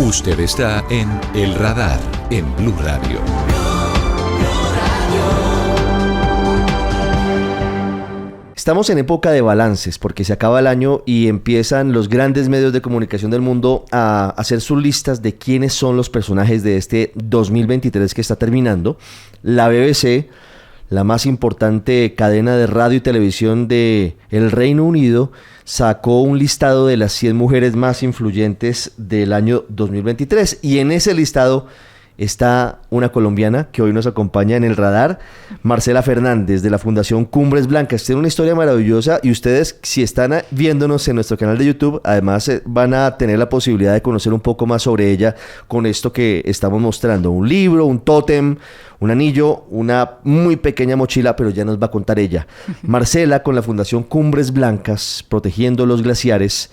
Usted está en El Radar, en Blue Radio. Estamos en época de balances porque se acaba el año y empiezan los grandes medios de comunicación del mundo a hacer sus listas de quiénes son los personajes de este 2023 que está terminando. La BBC, la más importante cadena de radio y televisión de el Reino Unido, sacó un listado de las 100 mujeres más influyentes del año 2023 y en ese listado está una colombiana que hoy nos acompaña en El Radar, Marcela Fernández, de la Fundación Cumbres Blancas. Tiene una historia maravillosa y ustedes, si están viéndonos en nuestro canal de YouTube, además van a tener la posibilidad de conocer un poco más sobre ella con esto que estamos mostrando. Un libro, un tótem, un anillo, una muy pequeña mochila, pero ya nos va a contar ella. Marcela, con la Fundación Cumbres Blancas, protegiendo los glaciares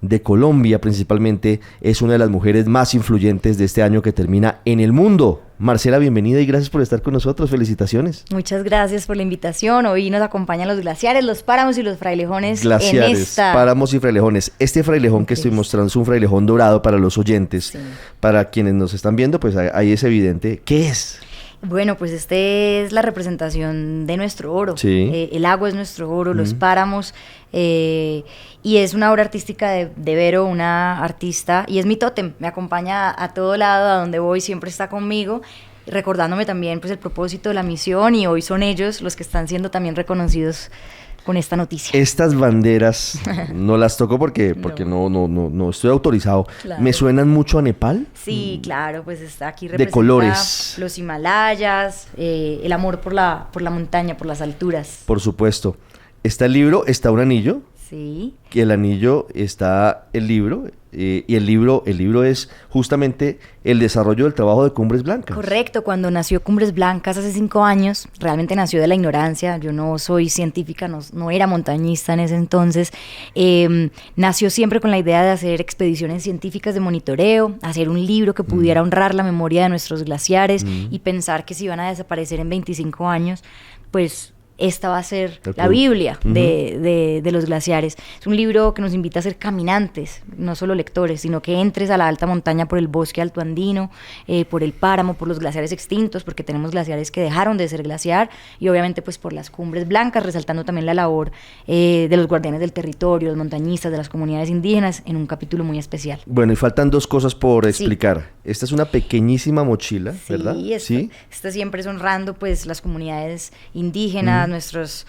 de Colombia principalmente, es una de las mujeres más influyentes de este año que termina en el mundo. Marcela, bienvenida y gracias por estar con nosotros. Felicitaciones. Muchas gracias por la invitación. Hoy nos acompañan los glaciares, los páramos y los frailejones. Glaciares, páramos y frailejones. Este frailejón que estoy mostrando es un frailejón dorado para los oyentes. Sí. Para quienes nos están viendo, pues ahí es evidente. ¿Qué es? Bueno, pues este es la representación de nuestro oro. Sí. El agua es nuestro oro, los páramos, y es una obra artística de Vero, una artista, y es mi tótem, me acompaña a todo lado, a donde voy, siempre está conmigo, recordándome también pues el propósito de la misión, y hoy son ellos los que están siendo también reconocidos con esta noticia. Estas banderas no las toco porque no estoy autorizado. Claro. ¿Me suenan mucho a Nepal? Sí, claro, pues está aquí representa de colores, los Himalayas, el amor por la montaña, por las alturas. Por supuesto. Está el libro, está un anillo. Sí. Que el anillo está el libro, y el libro es justamente el desarrollo del trabajo de Cumbres Blancas. Correcto, cuando nació Cumbres Blancas hace 5 años, realmente nació de la ignorancia. Yo no soy científica, no era montañista en ese entonces. Nació siempre con la idea de hacer expediciones científicas de monitoreo, hacer un libro que pudiera honrar la memoria de nuestros glaciares y pensar que si iban a desaparecer en 25 años, pues esta va a ser la Biblia de los glaciares. Es un libro que nos invita a ser caminantes, no solo lectores, sino que entres a la alta montaña por el bosque alto andino, por el páramo, por los glaciares extintos, porque tenemos glaciares que dejaron de ser glaciar, y obviamente pues por las Cumbres Blancas, resaltando también la labor de los guardianes del territorio, los montañistas, de las comunidades indígenas, en un capítulo muy especial. Bueno, y faltan 2 cosas por explicar. Sí. Esta es una pequeñísima mochila, ¿verdad? Sí, esta siempre es honrando pues las comunidades indígenas, nuestras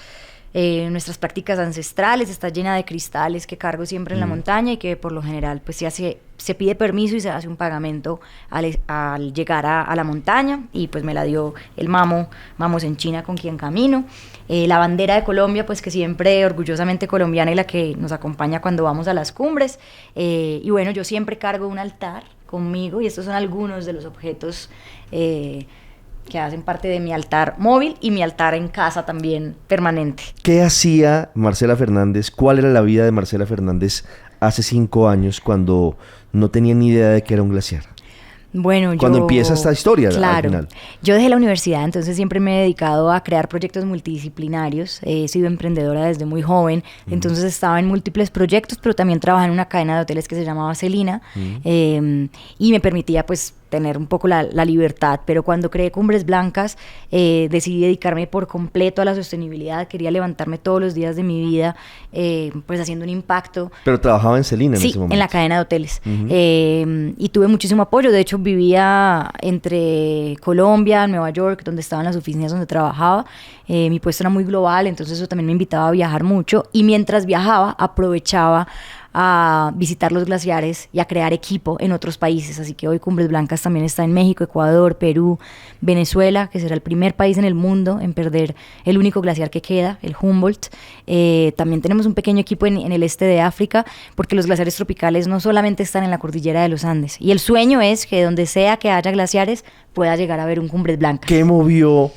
prácticas ancestrales. Está llena de cristales que cargo siempre en la montaña y que por lo general pues se pide permiso y se hace un pagamento al llegar a la montaña, y pues me la dio el Mamos en China, con quien camino. La bandera de Colombia, pues que siempre orgullosamente colombiana y la que nos acompaña cuando vamos a las cumbres, y bueno, yo siempre cargo un altar conmigo, y estos son algunos de los objetos que hacen parte de mi altar móvil y mi altar en casa también permanente. ¿Qué hacía Marcela Fernández? ¿Cuál era la vida de Marcela Fernández hace 5 años cuando no tenía ni idea de que era un glaciar? Bueno, cuando empieza esta historia, claro, al final. Yo dejé la universidad, entonces siempre me he dedicado a crear proyectos multidisciplinarios. He sido emprendedora desde muy joven, entonces estaba en múltiples proyectos, pero también trabajaba en una cadena de hoteles que se llamaba Celina, y me permitía pues tener un poco la libertad, pero cuando creé Cumbres Blancas decidí dedicarme por completo a la sostenibilidad. Quería levantarme todos los días de mi vida pues haciendo un impacto. Pero trabajaba en Celina en ese momento. Sí, en la cadena de hoteles, y tuve muchísimo apoyo. De hecho vivía entre Colombia, Nueva York, donde estaban las oficinas donde trabajaba. Mi puesto era muy global, entonces eso también me invitaba a viajar mucho, y mientras viajaba aprovechaba a visitar los glaciares y a crear equipo en otros países. Así que hoy Cumbres Blancas también está en México, Ecuador, Perú, Venezuela, que será el primer país en el mundo en perder el único glaciar que queda, el Humboldt. También tenemos un pequeño equipo en el este de África, porque los glaciares tropicales no solamente están en la cordillera de los Andes, y el sueño es que donde sea que haya glaciares pueda llegar a ver un Cumbres Blancas. ¿Qué movió,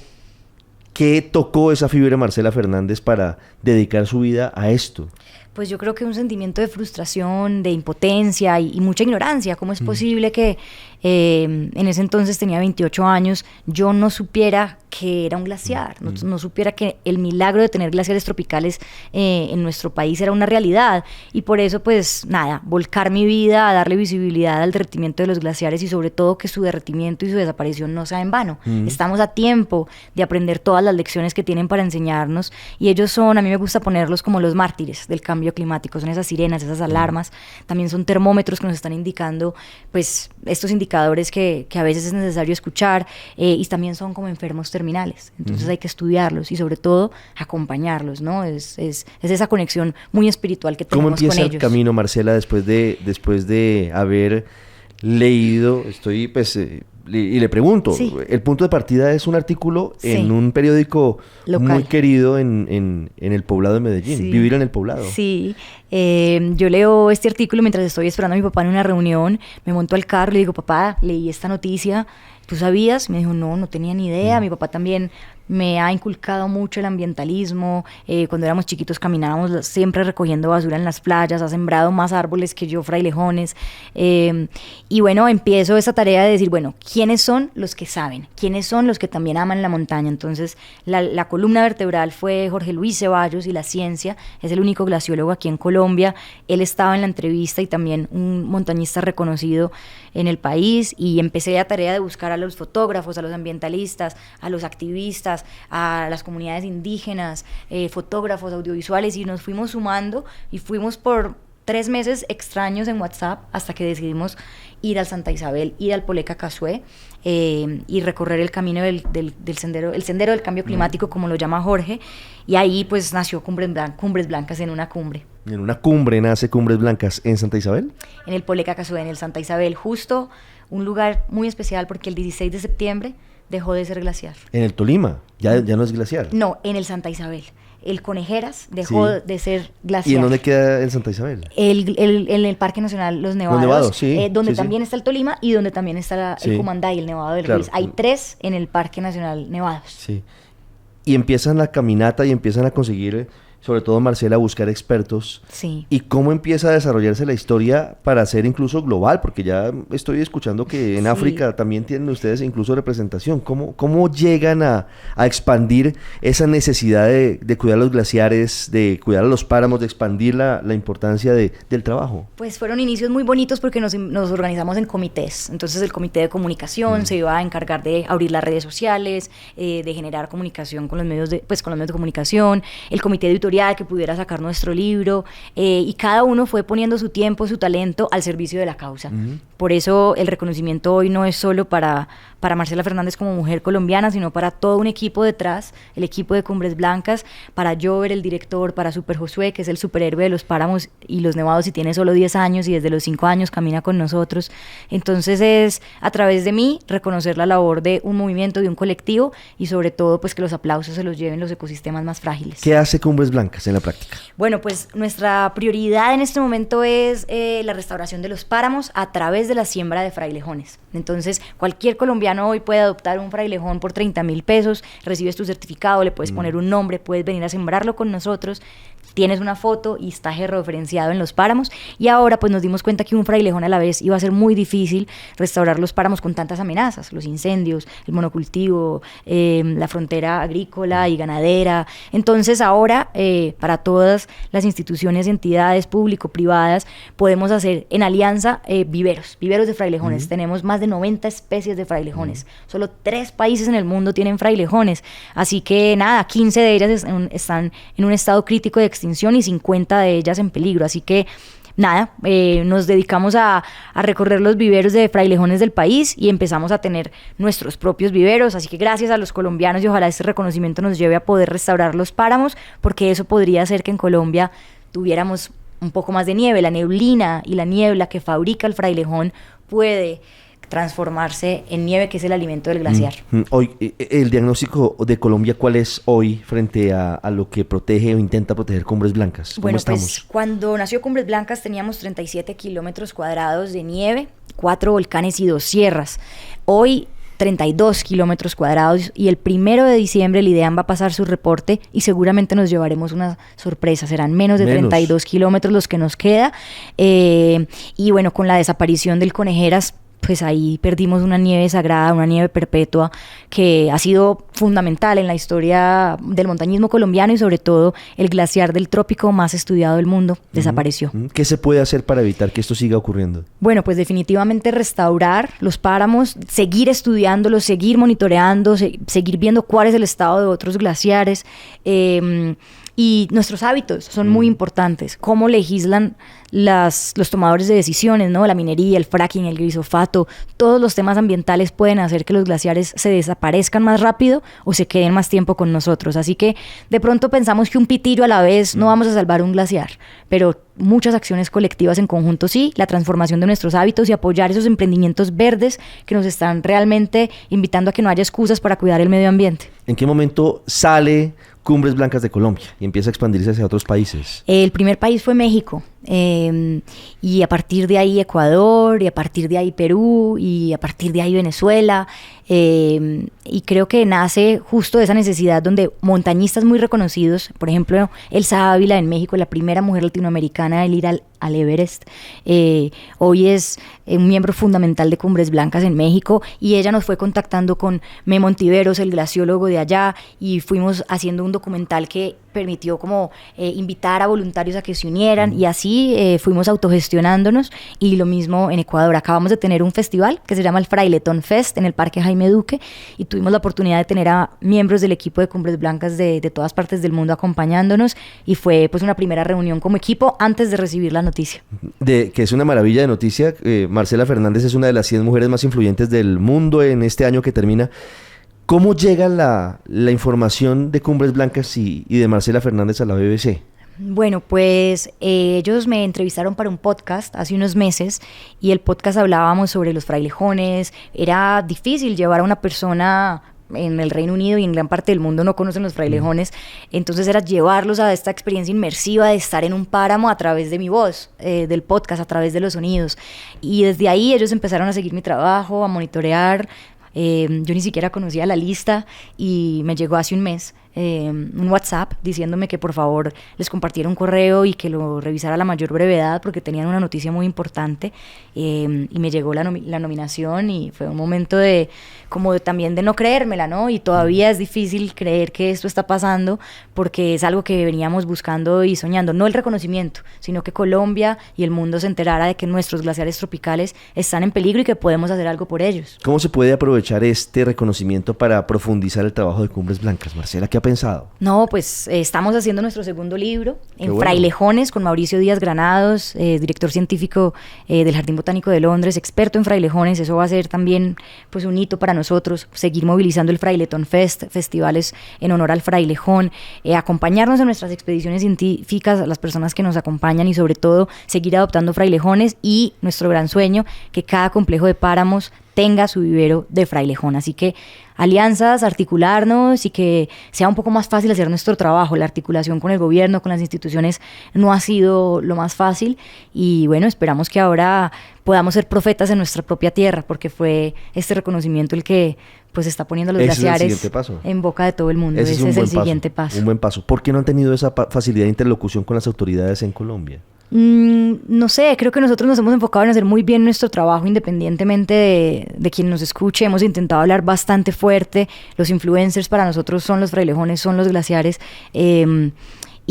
qué tocó esa fibra de Marcela Fernández para dedicar su vida a esto? Pues yo creo que un sentimiento de frustración, de impotencia y mucha ignorancia. ¿Cómo es posible que en ese entonces tenía 28 años, yo no supiera que era un glaciar, no supiera que el milagro de tener glaciares tropicales en nuestro país era una realidad. Y por eso, pues nada, volcar mi vida a darle visibilidad al derretimiento de los glaciares y sobre todo que su derretimiento y su desaparición no sea en vano. Estamos a tiempo de aprender todas las lecciones que tienen para enseñarnos, y ellos son, a mí me gusta ponerlos como los mártires del cambio climático, son esas sirenas, esas alarmas, también son termómetros que nos están indicando pues estos indicadores que a veces es necesario escuchar, y también son como enfermos terminales, entonces hay que estudiarlos y sobre todo acompañarlos, ¿no? Es esa conexión muy espiritual que tenemos con ellos. ¿Cómo empieza el camino, Marcela, después de haber leído, y le pregunto, sí. El punto de partida es un artículo sí. en un periódico local, muy querido en el poblado de Medellín, sí. Vivir en el Poblado. Sí, yo leo este artículo mientras estoy esperando a mi papá en una reunión, me monto al carro y le digo, papá, leí esta noticia, ¿tú sabías? Me dijo, no tenía ni idea. Mi papá también me ha inculcado mucho el ambientalismo. Cuando éramos chiquitos caminábamos siempre recogiendo basura en las playas, ha sembrado más árboles que yo, frailejones. Y bueno, empiezo esa tarea de decir, bueno, ¿quiénes son los que saben? ¿Quiénes son los que también aman la montaña? Entonces, la columna vertebral fue Jorge Luis Ceballos y la ciencia, es el único glaciólogo aquí en Colombia. Él estaba en la entrevista y también un montañista reconocido en el país, y empecé la tarea de buscar a los fotógrafos, a los ambientalistas, a los activistas, a las comunidades indígenas, fotógrafos audiovisuales, y nos fuimos sumando y fuimos por 3 meses extraños en WhatsApp hasta que decidimos ir al Santa Isabel, ir al Poleca Casué, y recorrer el camino del sendero, el sendero del cambio climático, como lo llama Jorge, y ahí pues nació Cumbres Blancas en una cumbre. En una cumbre nace Cumbres Blancas, ¿en Santa Isabel? En el Poleca Casué, en el Santa Isabel, justo un lugar muy especial porque el 16 de septiembre dejó de ser glaciar. En el Tolima, ya no es glaciar. No, en el Santa Isabel. El Conejeras dejó de ser glaciar. ¿Y en dónde queda el Santa Isabel? En el Parque Nacional Los Nevados, donde también está el Tolima y donde también está el Comandá y el Nevado del Ruiz. Hay 3 en el Parque Nacional Nevados. Sí. Y empiezan la caminata y empiezan a conseguir, sobre todo Marcela, a buscar expertos. Sí. ¿Y cómo empieza a desarrollarse la historia para ser incluso global? Porque ya estoy escuchando que en África también tienen ustedes incluso representación. ¿Cómo llegan a expandir esa necesidad de cuidar los glaciares, de cuidar a los páramos, de expandir la importancia del trabajo? Pues fueron inicios muy bonitos porque nos organizamos en comités. Entonces el comité de comunicación se iba a encargar de abrir las redes sociales, de generar comunicación con los medios de comunicación, el comité editorial que pudiera sacar nuestro libro, y cada uno fue poniendo su tiempo, su talento al servicio de la causa. Por eso el reconocimiento hoy no es solo para Marcela Fernández como mujer colombiana, sino para todo un equipo detrás, el equipo de Cumbres Blancas, para Jover, el director, para Super Josué, que es el superhéroe de los páramos y los nevados y tiene solo 10 años y desde los 5 años camina con nosotros. Entonces es a través de mí reconocer la labor de un movimiento, de un colectivo, y sobre todo pues que los aplausos se los lleven los ecosistemas más frágiles. ¿Qué hace Cumbres Blancas en la práctica? Bueno, pues nuestra prioridad en este momento es la restauración de los páramos a través de la siembra de frailejones. Entonces, cualquier colombiano hoy puede adoptar un frailejón por 30.000 pesos, recibes tu certificado, le puedes poner un nombre, puedes venir a sembrarlo con nosotros, tienes una foto y está georreferenciado en los páramos. Y ahora pues nos dimos cuenta que un frailejón a la vez iba a ser muy difícil restaurar los páramos con tantas amenazas, los incendios, el monocultivo, la frontera agrícola y ganadera. Entonces ahora para todas las instituciones y entidades público-privadas podemos hacer en alianza viveros de frailejones. Tenemos más de 90 especies de frailejones. Solo 3 países en el mundo tienen frailejones. Así que nada, 15 de ellas están en un estado crítico de extinción y 50 de ellas en peligro. Así que nada, nos dedicamos a recorrer los viveros de frailejones del país y empezamos a tener nuestros propios viveros. Así que gracias a los colombianos, y ojalá este reconocimiento nos lleve a poder restaurar los páramos, porque eso podría hacer que en Colombia tuviéramos un poco más de nieve. La neblina y la niebla que fabrica el frailejón puede transformarse en nieve, que es el alimento del glaciar. Hoy, el diagnóstico de Colombia, ¿cuál es hoy frente a lo que protege o intenta proteger Cumbres Blancas? ¿Cómo estamos? Pues cuando nació Cumbres Blancas teníamos 37 kilómetros cuadrados de nieve, 4 volcanes y 2 sierras. Hoy 32 kilómetros cuadrados, y el 1 de diciembre el IDEAM va a pasar su reporte y seguramente nos llevaremos una sorpresa, serán menos de 32 kilómetros los que nos queda, y bueno, con la desaparición del Conejeras pues ahí perdimos una nieve sagrada, una nieve perpetua que ha sido fundamental en la historia del montañismo colombiano y sobre todo el glaciar del trópico más estudiado del mundo desapareció. ¿Qué se puede hacer para evitar que esto siga ocurriendo? Bueno, pues definitivamente restaurar los páramos, seguir estudiándolos, seguir monitoreando, seguir viendo cuál es el estado de otros glaciares. Y nuestros hábitos son muy importantes. Cómo legislan los tomadores de decisiones, ¿no? La minería, el fracking, el glifosato, todos los temas ambientales pueden hacer que los glaciares se desaparezcan más rápido o se queden más tiempo con nosotros. Así que de pronto pensamos que un pitillo a la vez no vamos a salvar un glaciar, pero muchas acciones colectivas en conjunto sí, la transformación de nuestros hábitos y apoyar esos emprendimientos verdes que nos están realmente invitando a que no haya excusas para cuidar el medio ambiente. ¿En qué momento sale Cumbres Blancas de Colombia y empieza a expandirse hacia otros países? El primer país fue México, y a partir de ahí Ecuador, y a partir de ahí Perú, y a partir de ahí Venezuela, y creo que nace justo de esa necesidad donde montañistas muy reconocidos, por ejemplo Elsa Ávila en México, la primera mujer latinoamericana en ir al Everest, hoy es un miembro fundamental de Cumbres Blancas en México, y ella nos fue contactando con Memo Ontiveros, el glaciólogo de allá, y fuimos haciendo un documental que permitió como invitar a voluntarios a que se unieran, y así fuimos autogestionándonos. Y lo mismo en Ecuador, acabamos de tener un festival que se llama el Frailetón Fest en el Parque Jaime Duque, y tuvimos la oportunidad de tener a miembros del equipo de Cumbres Blancas de todas partes del mundo acompañándonos, y fue pues una primera reunión como equipo antes de recibir la noticia. Que es una maravilla de noticia. Marcela Fernández es una de las 100 mujeres más influyentes del mundo en este año que termina. ¿Cómo llega la información de Cumbres Blancas y de Marcela Fernández a la BBC? Bueno, pues ellos me entrevistaron para un podcast hace unos meses, y el podcast hablábamos sobre los frailejones. Era difícil llevar a una persona en el Reino Unido y en gran parte del mundo no conocen los frailejones, entonces era llevarlos a esta experiencia inmersiva de estar en un páramo a través de mi voz, del podcast, a través de los sonidos, y desde ahí ellos empezaron a seguir mi trabajo, a monitorear. Yo ni siquiera conocía la lista y me llegó hace un mes un WhatsApp diciéndome que por favor les compartiera un correo y que lo revisara a la mayor brevedad porque tenían una noticia muy importante, y me llegó la nominación, y fue un momento también de no creérmela, ¿no? Y todavía es difícil creer que esto está pasando porque es algo que veníamos buscando y soñando, no el reconocimiento, sino que Colombia y el mundo se enterara de que nuestros glaciares tropicales están en peligro y que podemos hacer algo por ellos. ¿Cómo se puede aprovechar este reconocimiento para profundizar el trabajo de Cumbres Blancas? Marcela, ¿qué ha pensado? No, pues estamos haciendo nuestro segundo libro en bueno. Frailejones con Mauricio Díaz Granados, director científico del Jardín Botánico de Londres, experto en frailejones. Eso va a ser también pues un hito para nosotros, seguir movilizando el Frailetón Fest, festivales en honor al frailejón, acompañarnos en nuestras expediciones científicas, las personas que nos acompañan, y sobre todo seguir adoptando frailejones, y nuestro gran sueño, que cada complejo de páramos tenga su vivero de frailejón. Así que alianzas, articularnos, y que sea un poco más fácil hacer nuestro trabajo. La articulación con el gobierno, con las instituciones, no ha sido lo más fácil, y bueno, esperamos que ahora podamos ser profetas en nuestra propia tierra, porque fue este reconocimiento el que pues está poniendo los glaciares en boca de todo el mundo. Ese es el siguiente paso. Un buen paso. ¿Por qué no han tenido esa facilidad de interlocución con las autoridades en Colombia? No sé, creo que nosotros nos hemos enfocado en hacer muy bien nuestro trabajo independientemente de quien nos escuche. Hemos intentado hablar bastante fuerte. Los influencers para nosotros son los frailejones, son los glaciares,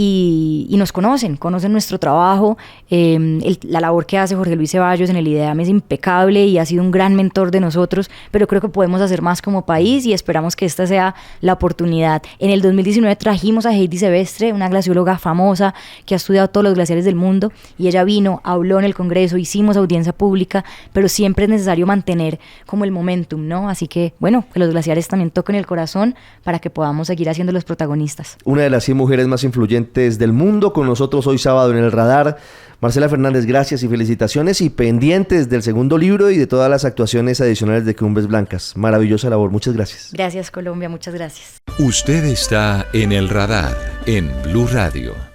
y nos conocen nuestro trabajo. La labor que hace Jorge Luis Ceballos en el IDEAM es impecable y ha sido un gran mentor de nosotros, pero creo que podemos hacer más como país y esperamos que esta sea la oportunidad. En el 2019 trajimos a Heidi Sebestre, una glacióloga famosa que ha estudiado todos los glaciares del mundo, y ella vino, habló en el Congreso, hicimos audiencia pública, pero siempre es necesario mantener como el momentum, ¿no? Así que, bueno, que los glaciares también toquen el corazón para que podamos seguir haciendo los protagonistas. Una de las 100 mujeres más influyentes del mundo, con nosotros hoy sábado en El Radar. Marcela Fernández, gracias y felicitaciones, y pendientes del segundo libro y de todas las actuaciones adicionales de Cumbres Blancas. Maravillosa labor, muchas gracias. Gracias, Colombia, muchas gracias. Usted está en El Radar, en Blue Radio.